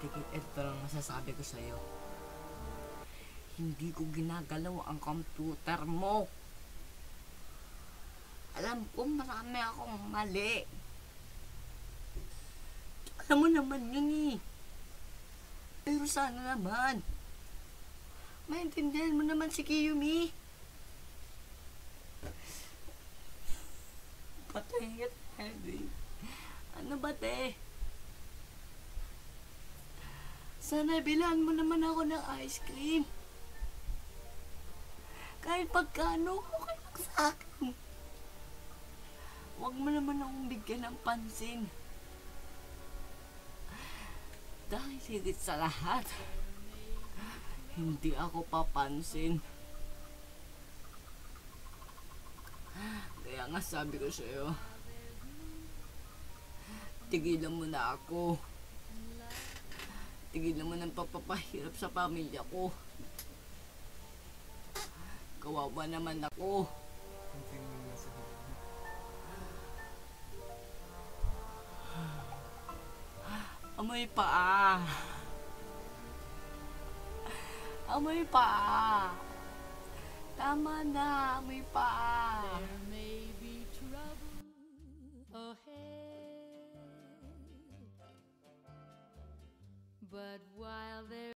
Tigil, ito lang masasabi ko sa'yo. Hindi ko ginagalaw ang computer mo. Alam ko marami akong mali. Alam mo naman yun eh. Pero sana naman, maintindihan mo naman si Kiyumi. Patay at heavy. Ano ba te? Sana bilhan mo naman ako ng ice cream. Kahit pagkano, okay lang sa akin. Huwag mo naman akong bigyan ng pansin. Dahil higit sa lahat, hindi ako papansin. Kaya nga sabi ko sa'yo, tigilan mo na ako. Tigilan mo ng pagpapahirap sa pamilya ko. Kawawa naman ako. Amoy paa. Amoy paa. Tama na, amoy paa. There may be trouble ahead, but while there